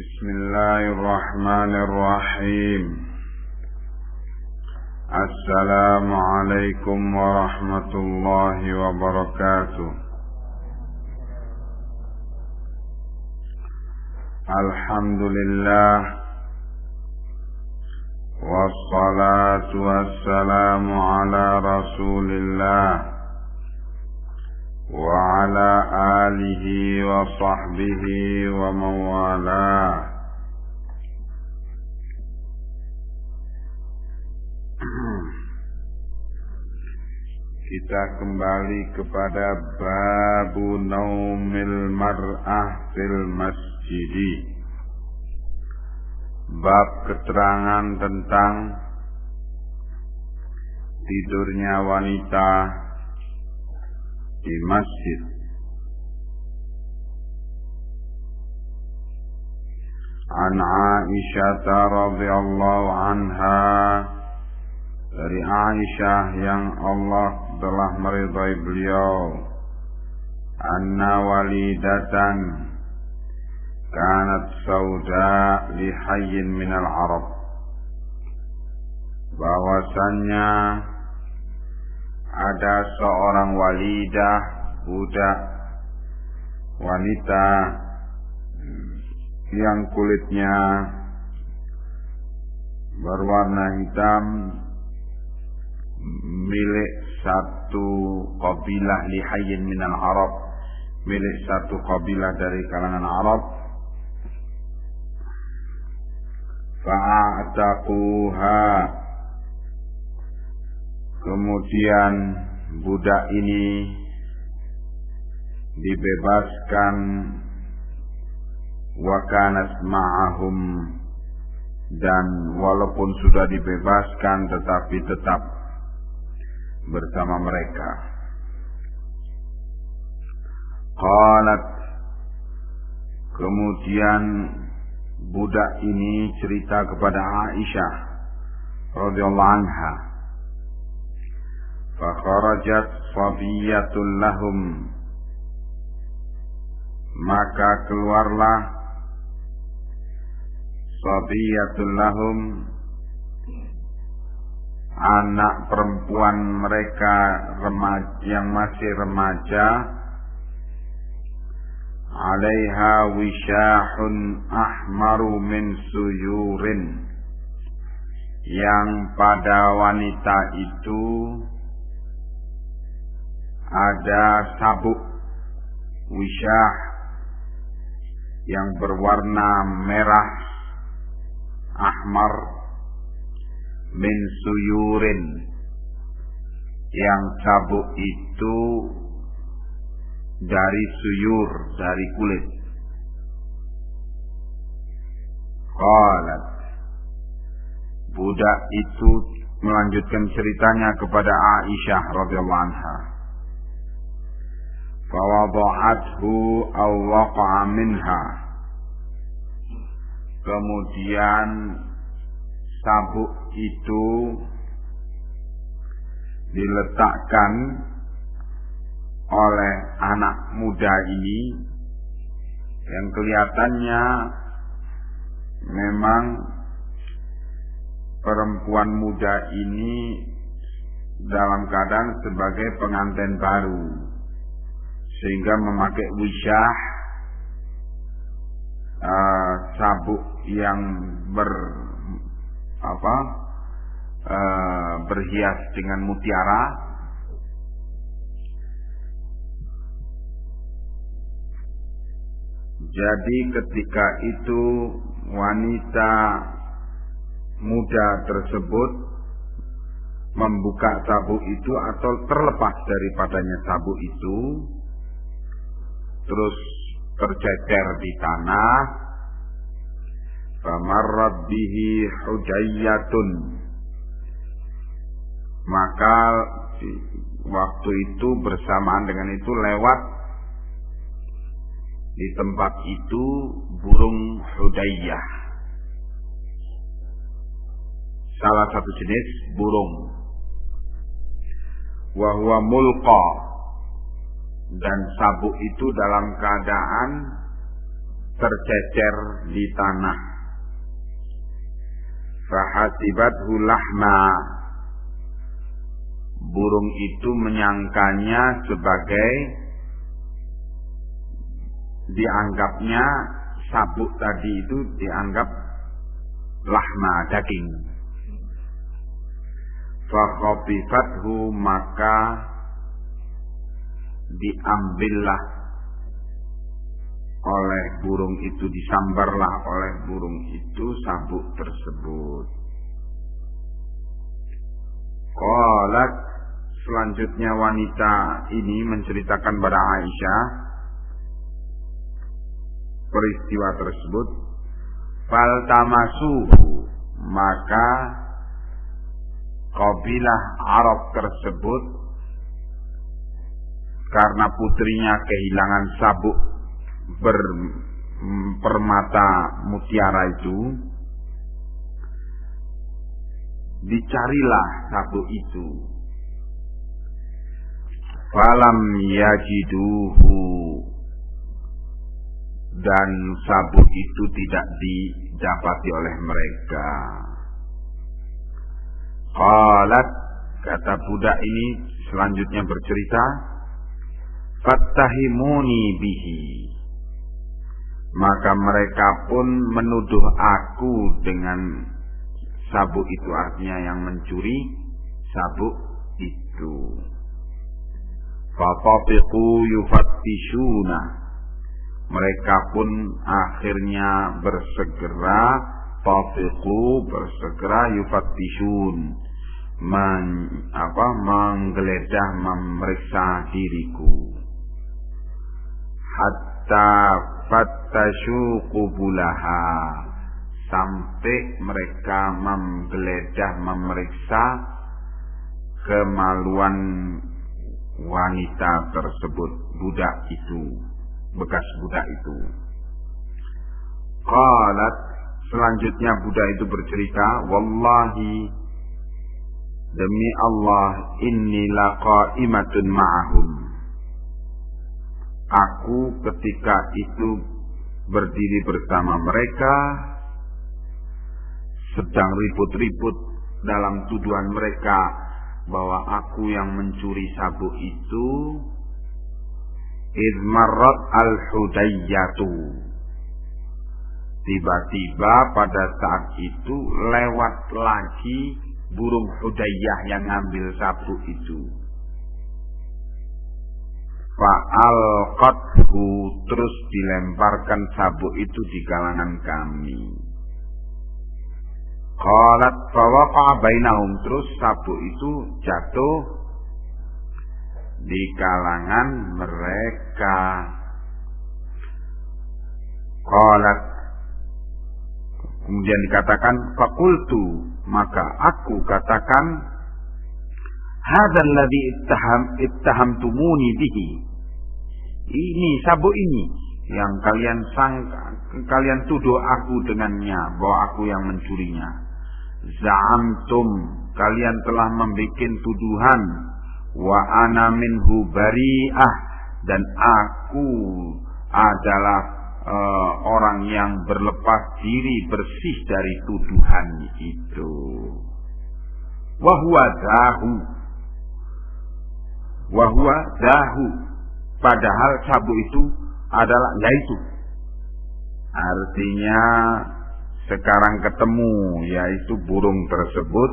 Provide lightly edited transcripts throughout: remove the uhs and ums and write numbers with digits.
Bismillahirrahmanirrahim. Assalamualaikum warahmatullahi wabarakatuh. Alhamdulillah, wassalatu wassalamu ala rasulillah wa ala alihi wa sahbihi wa mawalah. Kita kembali kepada babu naumil mar'ah fil masjidi, bab keterangan tentang tidurnya wanita di masjid. An Aisyah radhiyallahu anha, dari Aisyah yang Allah telah meridai beliau, anna walidatan kanat sauda li hayyin minal Arab, bahwasannya ada seorang walidah, budak wanita yang kulitnya berwarna hitam, milik satu kabilah lihayyin minal Arab, milik satu kabilah dari kalangan Arab. Fa'ataquha, kemudian budak ini dibebaskan, wa kanat ma'ahum, dan walaupun sudah dibebaskan tetapi tetap bersama mereka. Qalat, kemudian budak ini cerita kepada Aisyah radhiyallahu anha, fa kharajat sabiyatul lahum, maka keluarlah sabiyatul lahum, anak perempuan mereka yang masih remaja, alaiha wishahun ahmaru min suyurin, yang pada wanita itu ada sabuk wishah yang berwarna merah, ahmar, min suyurin, yang sabuk itu dari suyur, dari kulit. Qalat, budak itu melanjutkan ceritanya kepada Aisyah radhiyallahu anha. Fawada'athu aw waqa'a minha, kemudian sabuk itu diletakkan oleh anak muda ini, yang kelihatannya memang perempuan muda ini dalam keadaan sebagai pengantin baru, sehingga memakai wishah, sabuk yang berhias dengan mutiara. Jadi ketika itu wanita muda tersebut membuka sabuk itu atau terlepas daripadanya sabuk itu, terus tercecer di tanah. Famarrat bihi hujayyatun, maka waktu itu bersamaan dengan itu lewat di tempat itu burung hudayyah, salah satu jenis burung. Wa huwa mulqa, dan sabuk itu dalam keadaan tercecer di tanah. Fahasibathu lahma, burung itu menyangkanya sebagai, dianggapnya sabuk tadi itu dianggap lahma, daging. Fakhafifathu, maka diambillah oleh burung itu, disambarlah oleh burung itu sabuk tersebut. Qalat, selanjutnya wanita ini menceritakan pada Aisyah peristiwa tersebut. Faltamasuhu, maka kabilah Arab tersebut karena putrinya kehilangan sabuk berpermata mutiara itu, dicarilah sabuk itu. Falam yajiduhu, dan sabuk itu tidak didapati oleh mereka. Qalat, kata budak ini selanjutnya bercerita, fattahimuni bihi, maka mereka pun menuduh aku dengan sabuk itu, artinya yang mencuri sabuk itu. Fatafiqu yufattishuna, mereka pun akhirnya bersegera, bersegera, yufattishun, menggeledah, memeriksa diriku. Hatta fattashu qubulaha, sampai mereka menggeledah, memeriksa kemaluan wanita tersebut, budak itu, bekas budak itu. Qalat, selanjutnya budak itu bercerita, wallahi, demi Allah, inni laqaimatun ma'ahum, aku ketika itu berdiri bersama mereka, sedang ribut-ribut dalam tuduhan mereka bahwa aku yang mencuri sabuk itu. Izmarrat al-Hudayyatu, tiba-tiba pada saat itu lewat lagi burung Hudayyah yang ngambil sabuk itu. Fa'alqathu, terus dilemparkan sabuk itu di kalangan kami. Qalat fawaqa'a bainahum, terus sabuk itu jatuh di kalangan mereka. Qalat, kemudian dikatakan, faqultu, maka aku katakan, hadzal ladzi ittahamtumuni bihi, ini sabuk ini yang kalian tuduh aku dengannya, bahwa aku yang mencurinya. Za'amtum, kalian telah membuat tuduhan, wa ana minhu bari'ah, dan aku adalah orang yang berlepas diri, bersih dari tuduhan itu. Wa huwa dahu, padahal sabuk itu adalah yaitu, artinya sekarang ketemu, yaitu burung tersebut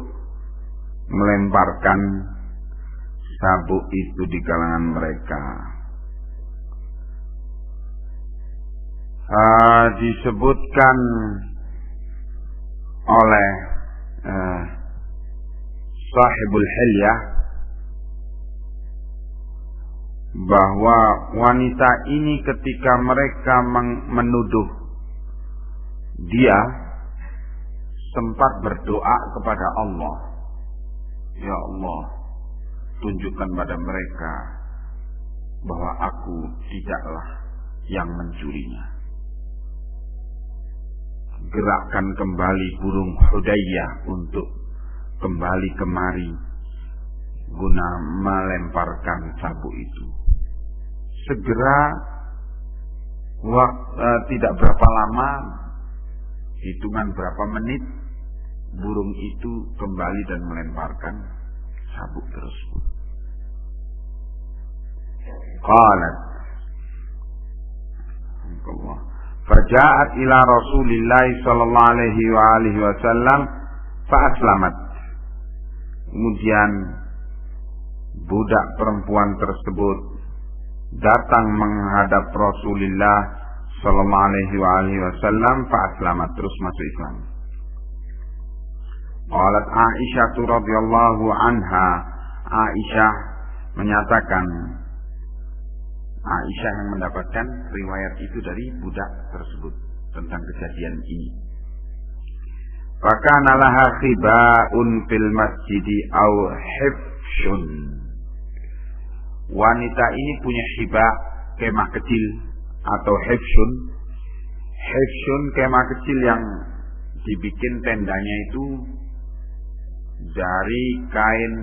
melemparkan sabuk itu di kalangan mereka. Disebutkan oleh Sahibul Hilyah bahwa wanita ini ketika mereka menuduh dia, sempat berdoa kepada Allah, ya Allah, tunjukkan pada mereka bahwa aku tidaklah yang mencurinya. Gerakkan kembali burung Hudayyah untuk kembali kemari guna melemparkan sabuk itu. Segera Tidak berapa lama, hitungan berapa menit, burung itu kembali dan melemparkan sabuk tersebut. Qalat, faja'at ila Rasulillah sallallahu alaihi wasallam fa aslamat. Kemudian budak perempuan tersebut datang menghadap Rasulullah sallallahu alaihi wasallam fa aslamat, terus masuk Islam. Qalat Aisyah radhiyallahu anha, Aisyah menyatakan, Aisyah yang mendapatkan riwayat itu dari budak tersebut tentang kejadian ini. Fakana laha khiba'un fil masjidi aw hifshun. Wanita ini punya khibah, kemah kecil, atau hifshun. Hifshun, kemah kecil yang dibikin tendanya itu dari kain,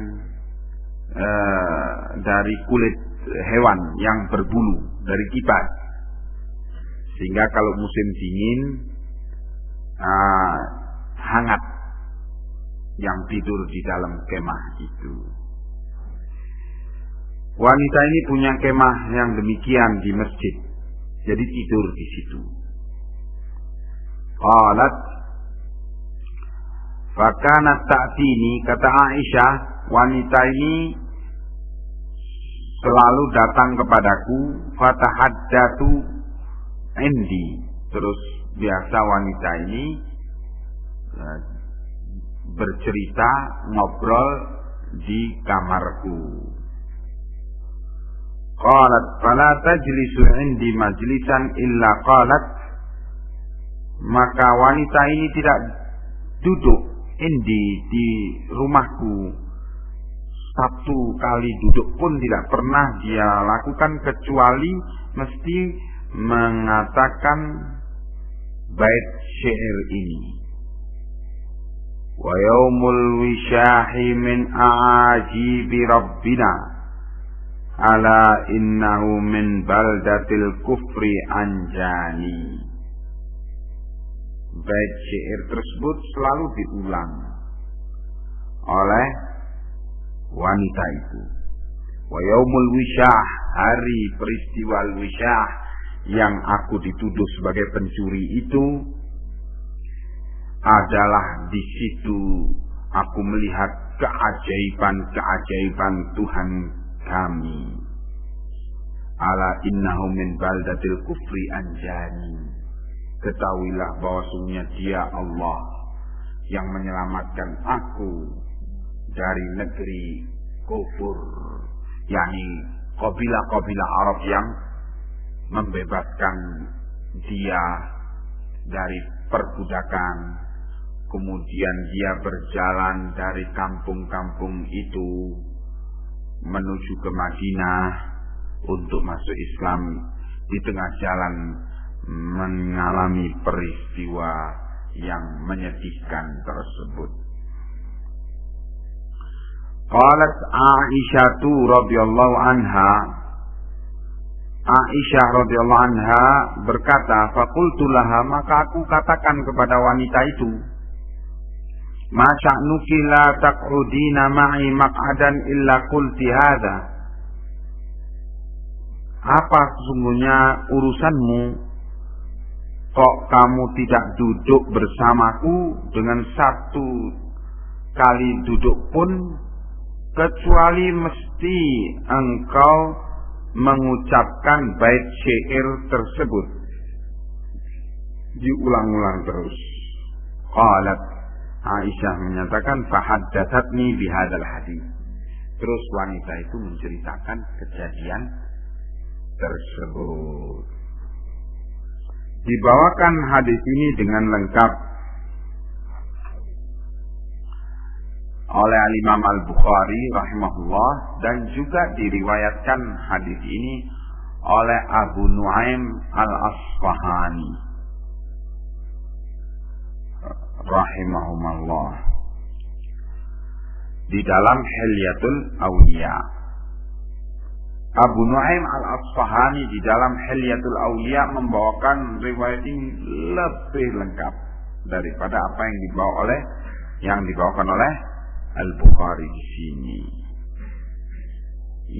dari kulit hewan yang berbulu, dari kipas, sehingga kalau musim dingin hangat yang tidur di dalam kemah itu. Wanita ini punya kemah yang demikian di masjid, jadi tidur di situ. Qalat, fakanat ta'tini, kata Aisyah, wanita ini selalu datang kepadaku, fatahaddatsu indi. Terus biasa wanita ini bercerita, ngobrol di kamarku. Qalat fala tajlisu indi majlisan illa qalat, maka wanita ini tidak duduk indi di rumahku, satu kali duduk pun tidak pernah dia lakukan kecuali mesti mengatakan bait syair ini. Wa yaumul wishahi min a'ajibi rabbina ala innahu min baldatil kufri anjani. Bait syair tersebut selalu diulang oleh wanita itu. Wa yaumul wisyah, hari peristiwa wisyah yang aku dituduh sebagai pencuri itu adalah di situ aku melihat keajaiban-keajaiban Tuhan kami. Ala innahu min baldatil kufri anjani. Ketahuilah bahwasanya Dia Allah yang menyelamatkan aku dari negeri kufur, yakni kabilah-kabilah Arab yang membebaskan dia dari perbudakan. Kemudian dia berjalan dari kampung-kampung itu menuju ke Madinah untuk masuk Islam. Di tengah jalan mengalami peristiwa yang menyedihkan tersebut. Qalat Aisyah radhiyallahu anha, Aisyah radhiyallahu anha berkata, faqultu laha, maka aku katakan kepada wanita itu, ma sya'nuki la taq'udina ma'i maq'adan illa qulti hadza. Apa sesungguhnya urusanmu, kok kamu tidak duduk bersamaku dengan satu kali duduk pun, kecuali mesti engkau mengucapkan bait syair tersebut. Diulang-ulang terus. Qalat, Aisyah menyatakan, fahaddatsatni bihadzal hadits. Terus wanita itu menceritakan kejadian tersebut. Dibawakan hadis ini dengan lengkap oleh Imam Al-Bukhari rahimahullah, dan juga diriwayatkan hadis ini oleh Abu Nuaim Al-Asfahani rahimahumullah di dalam Hilyatul Awliya. Abu Nuaim Al-Asfahani di dalam Hilyatul Auliya membawakan riwayat ini lebih lengkap daripada apa yang dibawakan oleh Al-Bukhari di sini,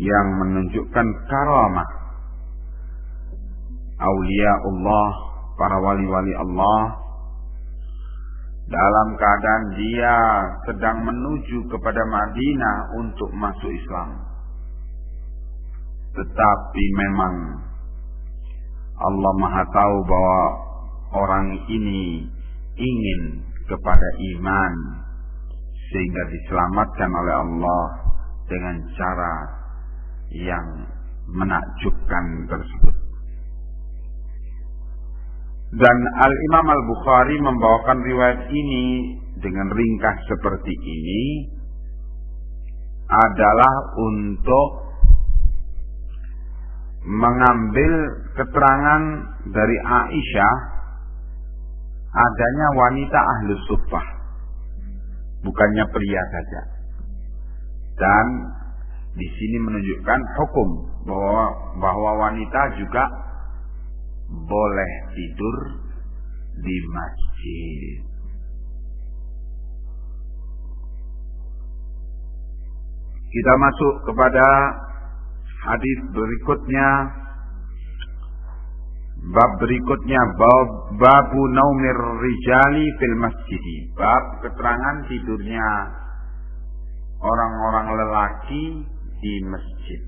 yang menunjukkan karamah auliyaullah, para wali-wali Allah, dalam keadaan dia sedang menuju kepada Madinah untuk masuk Islam. Tetapi memang Allah Maha tahu bahwa orang ini ingin kepada iman, sehingga diselamatkan oleh Allah dengan cara yang menakjubkan tersebut. Dan Al-Imam Al-Bukhari membawakan riwayat ini dengan ringkas seperti ini adalah untuk mengambil keterangan dari Aisyah adanya wanita ahlus suffah, bukannya pria saja. Dan di sini menunjukkan hukum bahwa wanita juga boleh tidur di masjid. Kita masuk kepada hadis berikutnya, bab berikutnya, babu naumir rijali fil masjid, bab keterangan tidurnya orang-orang lelaki di masjid.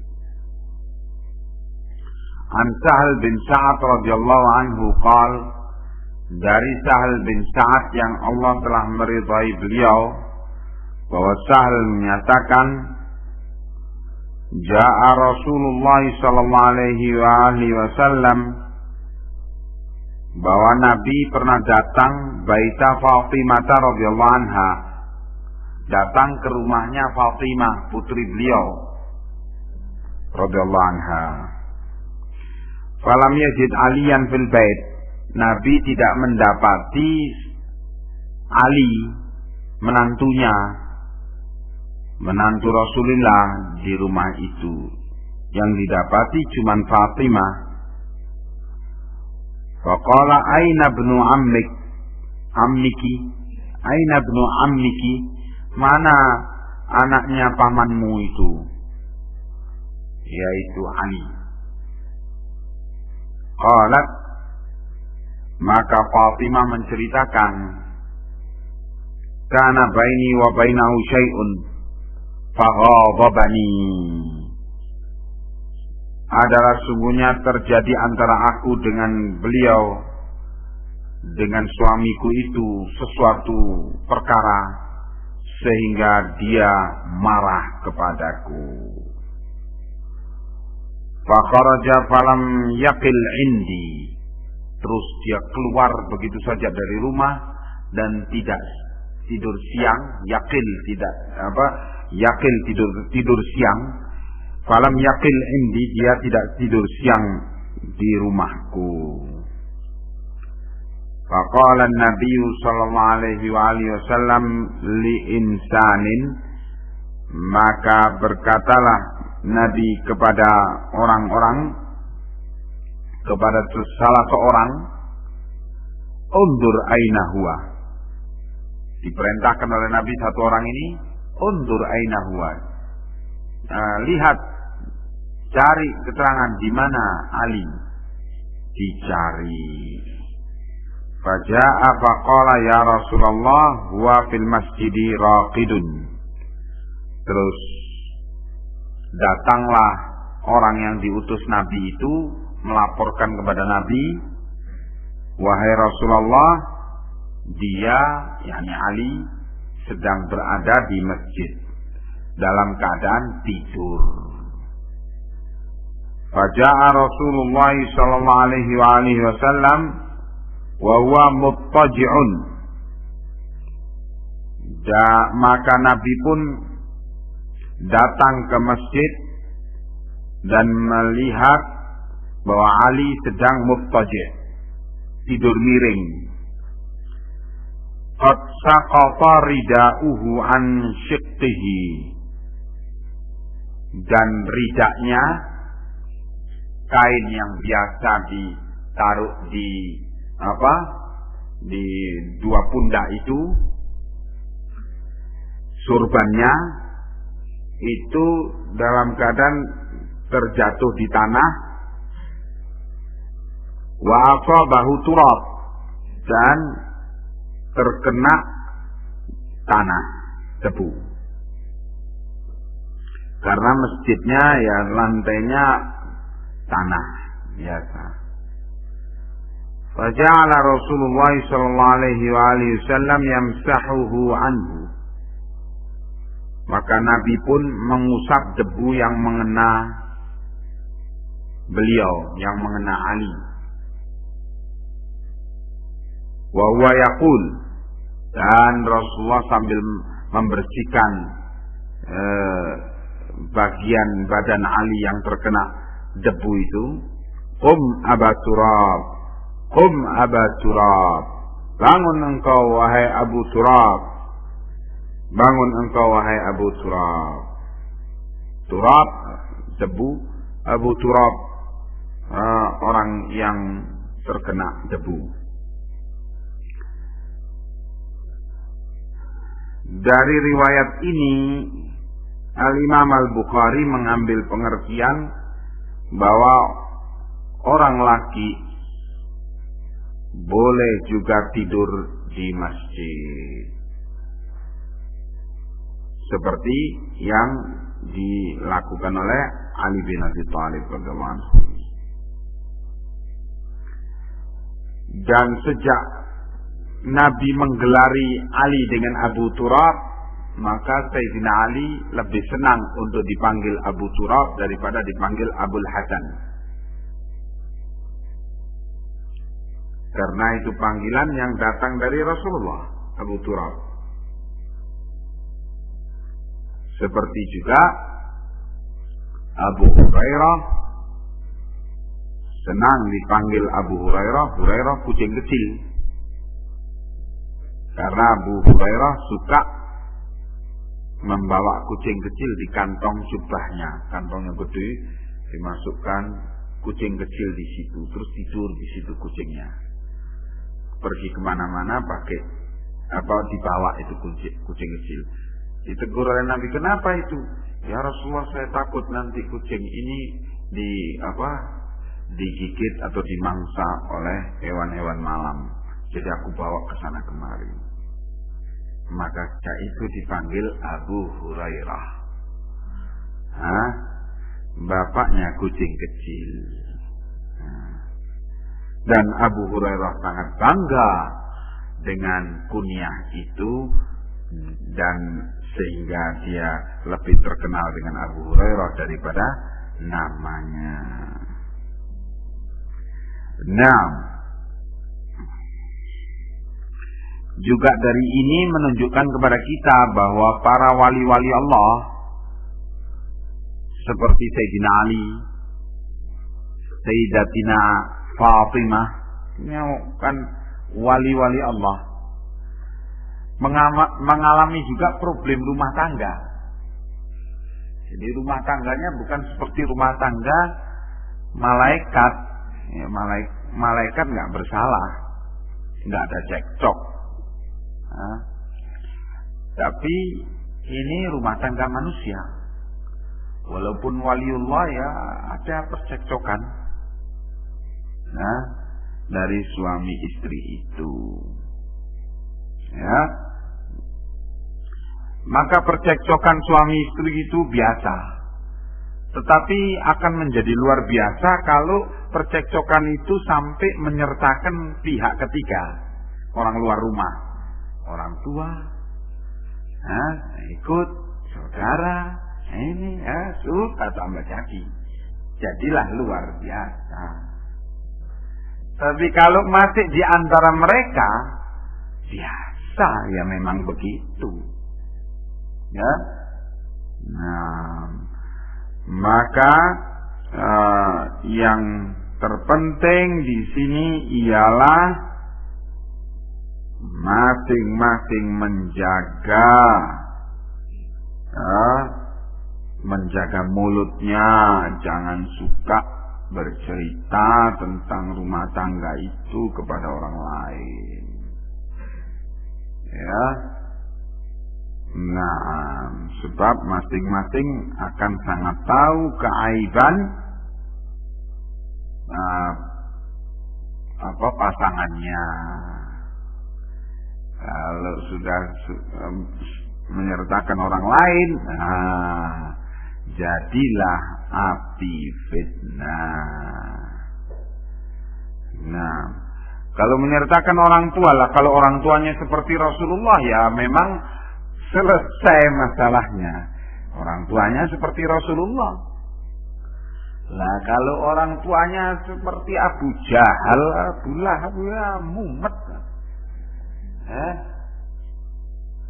An Sahal bin Sa'ad radhiyallahu anhu qal, dari Sahal bin Sa'ad yang Allah telah meridai beliau, bahwa Sahal menyatakan, Ja'a Rasulullah sallallahu alaihi wasallam, bahwa Nabi pernah datang baita Fatimah radhiyallahu anha, datang ke rumahnya Fatimah putri beliau radhiyallahu anha. Falam yajid aliyan fil bait, Nabi tidak mendapati Ali, menantunya, menantu Rasulullah di rumah itu. Yang didapati cuma Fatimah. Faqala aina ibnu ammiki, aina ibnu ammiki, mana anaknya pamanmu itu, yaitu Ali. Qalat, maka Fatimah menceritakan, kana baini wa bainahu syai'un faghadabani, adalah sungguhnya terjadi antara aku dengan beliau, dengan suamiku itu sesuatu perkara sehingga dia marah kepadaku. Fakharaja falam yaqil indi, terus dia keluar begitu saja dari rumah dan tidak tidur siang. Yaqil tidak yaqil tidur siang. Falam yaqil indi, dia tidak tidur siang di rumahku. Faqala an-nabi sallallahu alaihi wasallam li insanin, maka berkatalah Nabi kepada orang-orang, kepada salah seorang, undur aina huwa, diperintahkan oleh Nabi satu orang ini, undur aina huwa, lihat, cari keterangan di mana Ali, dicari. Faja'a faqala ya Rasulullah huwa fil masjidi raqidun, terus datanglah orang yang diutus Nabi itu melaporkan kepada Nabi, wahai Rasulullah, dia, yakni Ali, sedang berada di masjid dalam keadaan tidur. Faja'a Rasulullah sallallahu alaihi wasallam wa huwa muttaji'un, maka Nabi pun datang ke masjid dan melihat bahwa Ali sedang muttaji', tidur miring. Qad saqata rida'uhu an shiqqihi, dan ridaknya kain yang biasa ditaruh di di dua pundak itu, surbannya itu dalam keadaan terjatuh di tanah, wa asabahu turab, dan terkena tanah, debu. Karena masjidnya ya lantainya tanah biasa. Faja'ala Rasulullah sallallahu alaihi wasallam yamsahuhu anhu. Maka Nabi pun mengusap debu yang mengena beliau, yang mengena Ali. Wa huwa yaqul, dan Rasulullah sambil membersihkan bagian badan Ali yang terkena debu itu, qum Aba Turab, qum Aba Turab, bangun engkau wahai Abu Turab, bangun engkau wahai Abu Turab. Turab debu, Abu Turab orang yang terkena debu. Dari riwayat ini Al-Imam Al-Bukhari mengambil pengertian bahwa orang laki boleh juga tidur di masjid, seperti yang dilakukan oleh Ali bin Abi Thalib radhiyallahu anhu. Dan sejak Nabi menggelari Ali dengan Abu Turab, maka Sayyidina Ali lebih senang untuk dipanggil Abu Turab daripada dipanggil Abul Hasan. Karena itu panggilan yang datang dari Rasulullah, Abu Turab. Seperti juga Abu Hurairah senang dipanggil Abu Hurairah, Hurairah kucing kecil. Karena Abu Hurairah suka membawa kucing kecil di kantong jubahnya, kantongnya gede, dimasukkan kucing kecil di situ, terus tidur di situ kucingnya. Pergi kemana-mana pakai dibawa itu kucing kecil. Ditegur oleh Nabi, kenapa itu? Ya Rasulullah, saya takut nanti kucing ini digigit atau dimangsa oleh hewan-hewan malam. Jadi aku bawa ke sana kemari. Maka itu dipanggil Abu Hurairah. Bapaknya kucing kecil. Dan Abu Hurairah sangat bangga dengan kunyah itu, dan sehingga dia lebih terkenal dengan Abu Hurairah daripada namanya. Nah, juga dari ini menunjukkan kepada kita bahwa para wali-wali Allah seperti Sayyidina Ali, Sayyidatina Fatimah, ini kan wali-wali Allah, mengalami juga problem rumah tangga. Jadi rumah tangganya bukan seperti rumah tangga malaikat. Ya, malaikat nggak bersalah, nggak ada cekcok. Tapi ini rumah tangga manusia. Walaupun waliullah ya ada percekcokan dari suami istri itu. Ya. Maka percekcokan suami istri itu biasa. Tetapi akan menjadi luar biasa kalau percekcokan itu sampai menyertakan pihak ketiga, orang luar rumah, orang tua, ikut, saudara, ini suka tambah jadi. Jadilah luar biasa. Tapi kalau masih di antara mereka, biasa ya, memang begitu. Ya. Nah, maka yang terpenting di sini ialah masing-masing menjaga mulutnya, jangan suka bercerita tentang rumah tangga itu kepada orang lain. Ya. Nah, sebab masing-masing akan sangat tahu keaiban pasangannya. Kalau sudah menyertakan orang lain, jadilah api fitnah. Nah, kalau menyertakan orang tua lah, kalau orang tuanya seperti Rasulullah, ya memang selesai masalahnya. Orang tuanya seperti Rasulullah. Lah kalau orang tuanya seperti Abu Jahal, Abu Lahab, ya mumet.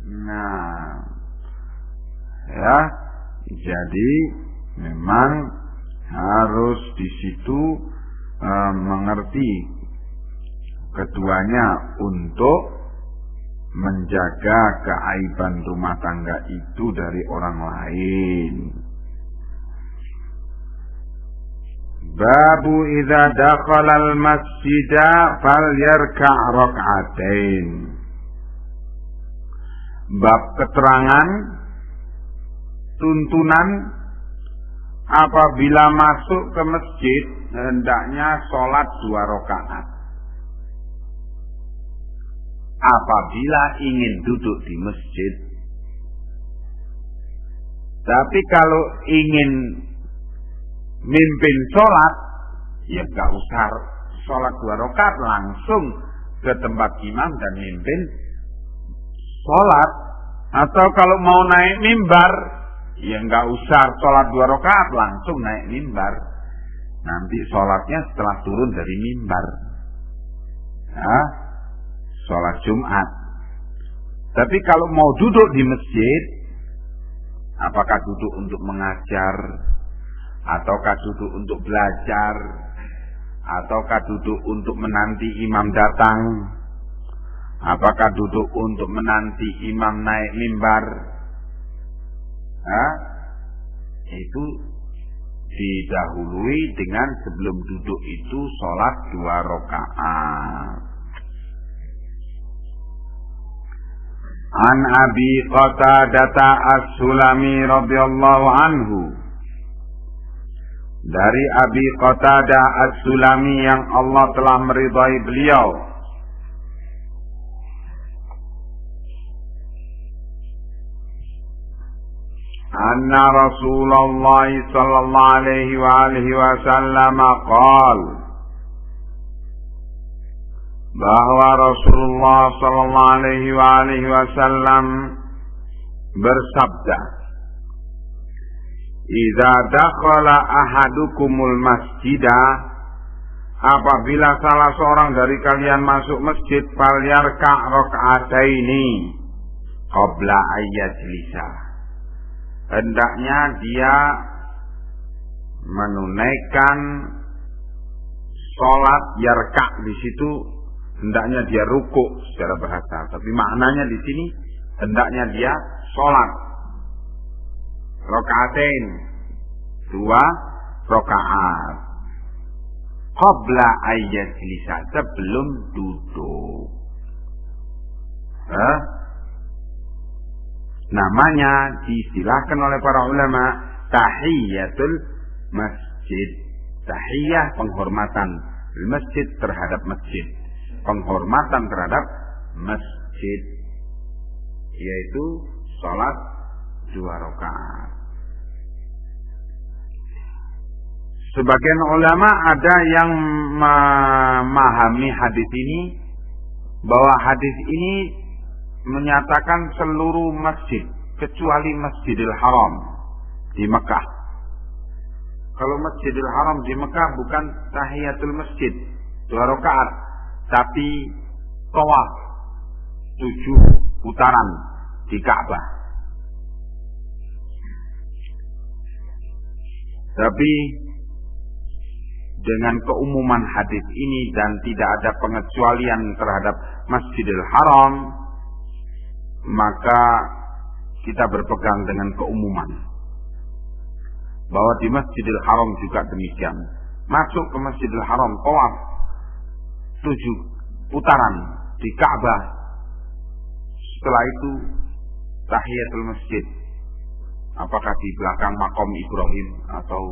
Nah, ya, jadi memang harus di situ mengerti keduanya untuk menjaga keaiban rumah tangga itu dari orang lain. Babu idza dakhala al-masjida falyarka' rak'atain. Bab keterangan tuntunan apabila masuk ke masjid hendaknya sholat 2 rakaat. Apabila ingin duduk di masjid. Tapi kalau ingin mimpin sholat, ya gak usah sholat 2 rakaat, langsung ke tempat imam dan mimpin sholat. Atau kalau mau naik mimbar, ya gak usah sholat 2 rakaat, langsung naik mimbar. Nanti sholatnya setelah turun dari mimbar. Sholat Jumat. Tapi kalau mau duduk di masjid, apakah duduk untuk mengajar, ataukah duduk untuk belajar, ataukah duduk untuk menanti imam datang, apakah duduk untuk menanti imam naik mimbar, itu didahului dengan sebelum duduk itu sholat 2 rakaat. An Abi Qatadah As-Sulami radhiyallahu anhu, dari Abi Qatadah As-Sulami yang Allah telah meridai beliau, anna Rasulullah sallallahu alaihi wa alihi wasallam qala, bahwa Rasulullah sallallahu alaihi wa alihi wasallam bersabda, idza dakhala ahadukumul masjidah, apabila salah seorang dari kalian masuk masjid, falyarka' rak'ataini qabla ayyajlisa, hendaknya dia menunaikan sholat. Yarka' di situ hendaknya dia rukuk secara bahasa, tapi maknanya di sini hendaknya dia sholat rakaatain, 2 rakaat, qabla ayyajlisa, sebelum duduk. Namanya diistilahkan oleh para ulama tahiyatul masjid. Tahiyah, penghormatan masjid terhadap masjid, penghormatan terhadap masjid, yaitu sholat 2 rakaat. Sebagian ulama ada yang memahami hadis ini bahwa hadis ini menyatakan seluruh masjid kecuali Masjidil Haram di Mekah. Kalau Masjidil Haram di Mekah bukan tahiyatul masjid 2 rakaat, tapi tawaf 7 putaran di Ka'bah. Tapi dengan keumuman hadis ini dan tidak ada pengecualian terhadap Masjidil Haram, maka kita berpegang dengan keumuman bahwa di Masjidil Haram juga demikian. masuk ke Masjidil Haram, tawaf 7 putaran di Ka'bah. Setelah itu tahiyatul masjid. Apakah di belakang makom Ibrahim atau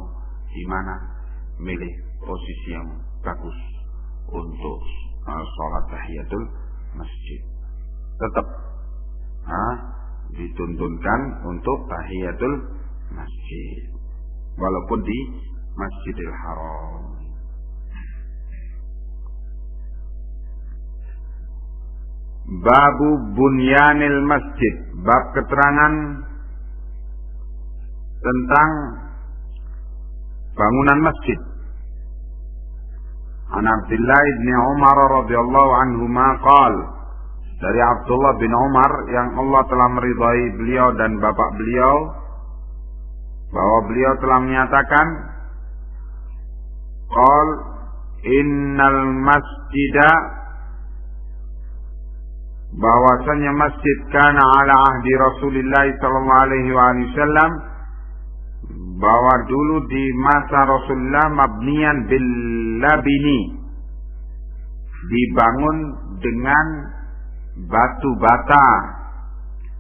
di mana? Milih posisi yang bagus untuk sholat tahiyatul masjid. Tetap dituntunkan untuk tahiyatul masjid walaupun di Masjidil Haram. Babu bunyanil masjid, bab keterangan tentang bangunan masjid. An Abdullah bin Umar radhiyallahu anhuma qala, dari Abdullah bin Umar yang Allah telah meridhai beliau dan bapak beliau, bahwa beliau telah menyatakan, qal innal masjida, bahwasanya masjid kana ala ahdi Rasulillah sallallahu alaihi wasallam, bahwa dulu di masa Rasulullah mabniyan bil labini, dibangun dengan batu bata,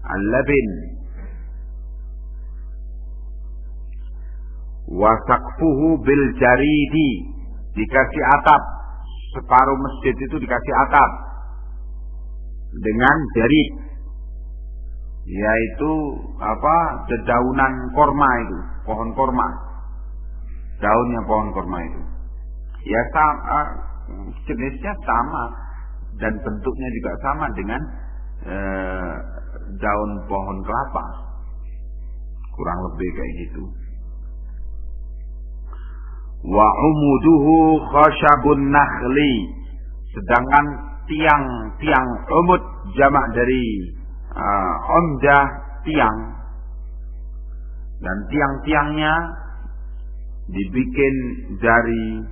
al-labin, wa saqfuhu bil jaridi, dikasih atap, separuh masjid itu dikasih atap dengan jarid, yaitu dedaunan korma itu, pohon korma, daunnya pohon korma itu. Ya sama, jenisnya sama dan bentuknya juga sama dengan daun pohon kelapa, kurang lebih kayak gitu. Wa umuduhu khashabun nakhli, sedangkan tiang umud jamak dari umdah, tiang, dan tiang-tiangnya dibikin dari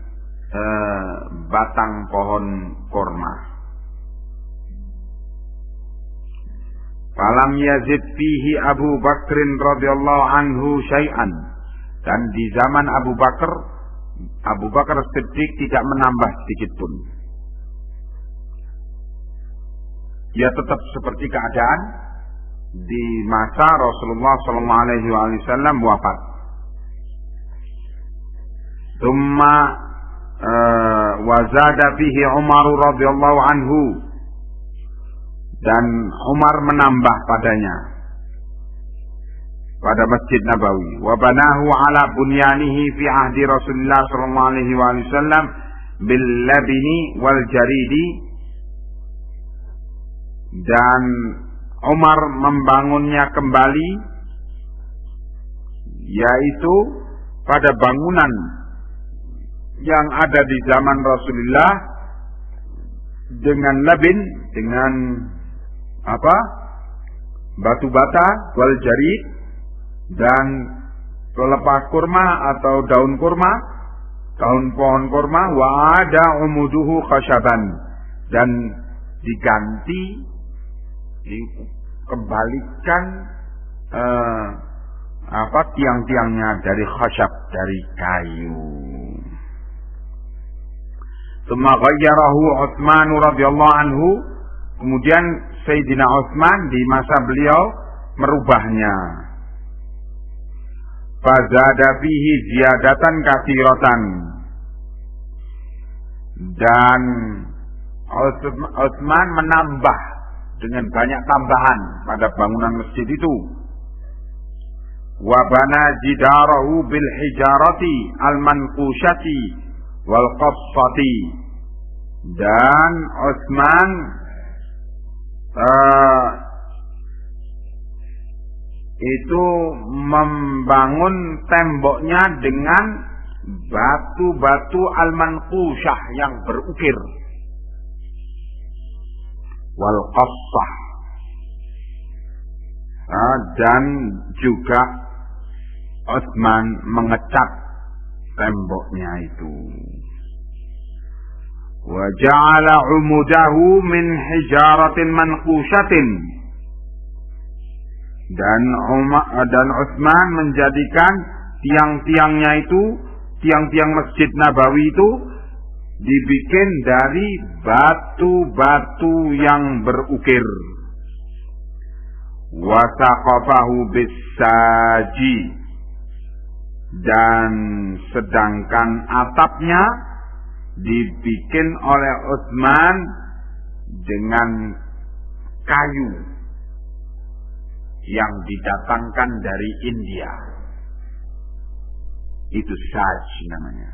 batang pohon korma. Falam yazid fihi Abu Bakrin radhiyallahu anhu syai'an, dan di zaman Abu Bakar Siddiq tidak menambah sedikit pun. Dia tetap seperti keadaan di masa Rasulullah sallallahu alaihi wasallam wafat. Tsumma wazada fihi Umar radhiyallahu anhu, dan Umar menambah padanya pada Masjid Nabawi. Wa banahu ala bunyanihi fi ahdi Rasulullah sallallahu alaihi wasallam bil labini wal jaridi, dan Umar membangunnya kembali, yaitu pada bangunan yang ada di zaman Rasulullah dengan labin, dengan batu bata, wal jarid, dan pelepah kurma atau daun kurma, daun pohon kurma, wa ada umuduhu khashaban, dan diganti, dikembalikan tiang-tiangnya dari khashab, dari kayu. Tsumma ghayyarahu Utsman radhiyallahu anhu, kemudian Sayyidina Utsman di masa beliau merubahnya. Fazada fihi ziyadatan katsiratan, dan Utsman menambah dengan banyak tambahan pada bangunan masjid itu. Wa bana jidarahu bil hijarati al manqushati wal qassati, dan Utsman itu membangun temboknya dengan batu-batu al-manqushah yang berukir, wal qassah, dan juga Utsman mengecat temboknya itu. Wa ja'ala umudahu min hijaratin manqushatin, dan Utsman menjadikan tiang-tiangnya itu tiang-tiang Masjid Nabawi itu dibikin dari batu-batu yang berukir. Wa saqafahu bisaji, dan sedangkan atapnya dibikin oleh Utsman dengan kayu yang didatangkan dari India. Itu saj namanya.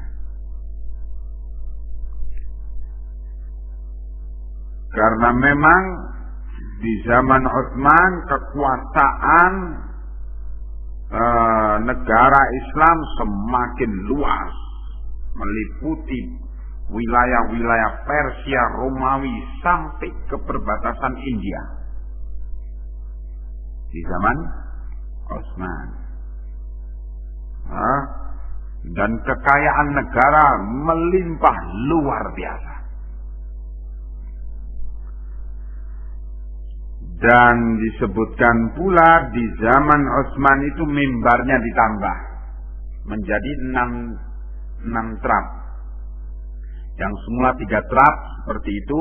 Karena memang di zaman Utsman kekuasaan negara Islam semakin luas, meliputi wilayah-wilayah Persia, Romawi sampai ke perbatasan India di zaman Utsman. Dan kekayaan negara melimpah luar biasa. Dan disebutkan pula di zaman Utsman itu mimbarnya ditambah menjadi 6 trap. Yang semula 3 trap seperti itu,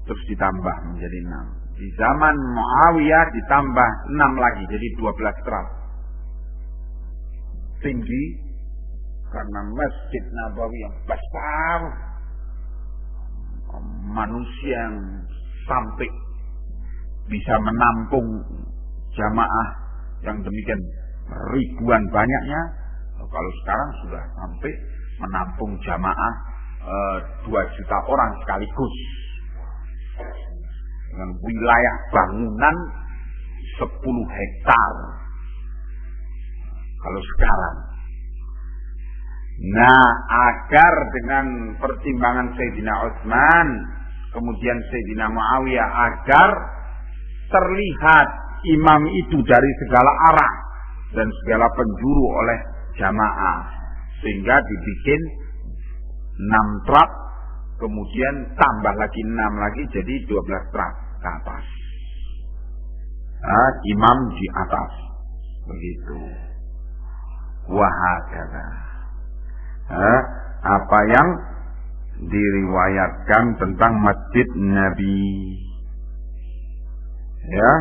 terus ditambah menjadi 6. Di zaman Muawiyah ditambah 6 lagi, jadi 12 trap. Tinggi karena Masjid Nabawi yang besar, manusia yang sampai bisa menampung jamaah yang demikian ribuan banyaknya. Kalau sekarang sudah sampai menampung jamaah 2 juta orang sekaligus, dengan wilayah bangunan 10 hektar kalau sekarang. Nah, agar dengan pertimbangan Sayyidina Utsman, kemudian Sayyidina Muawiyah, agar terlihat imam itu dari segala arah dan segala penjuru oleh jamaah, sehingga dibikin 6 trap, kemudian tambah lagi 6 lagi, jadi 12 trap ke atas. Imam di atas, begitu. Wahakala. Apa yang diriwayatkan tentang Masjid Nabi. Ya,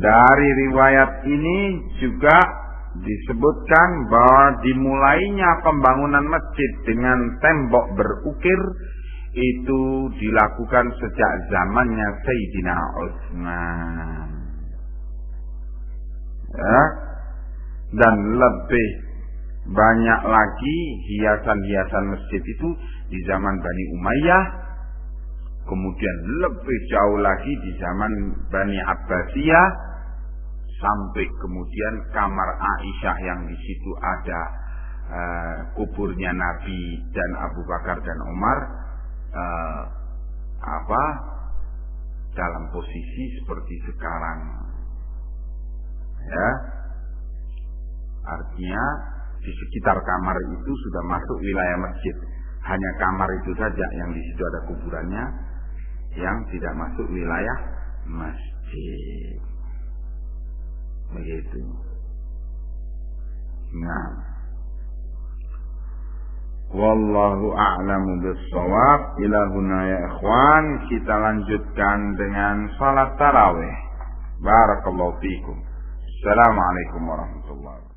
dari riwayat ini juga disebutkan bahwa dimulainya pembangunan masjid dengan tembok berukir itu dilakukan sejak zamannya Sayyidina Utsman. Ya, dan lebih banyak lagi hiasan-hiasan masjid itu di zaman Bani Umayyah. Kemudian lebih jauh lagi di zaman Bani Abbasiyah, sampai kemudian kamar Aisyah yang di situ ada kuburnya Nabi dan Abu Bakar dan Umar, dalam posisi seperti sekarang. Ya, artinya di sekitar kamar itu sudah masuk wilayah masjid. Hanya kamar itu saja yang di situ ada kuburannya, yang tidak masuk wilayah masjid. Begitu. Nah, wallahu a'lamu bis-shawab. Ila huna ya ikhwan, kita lanjutkan dengan salat tarawih. Barakallahu fikum. Assalamualaikum warahmatullahi wabarakatuh.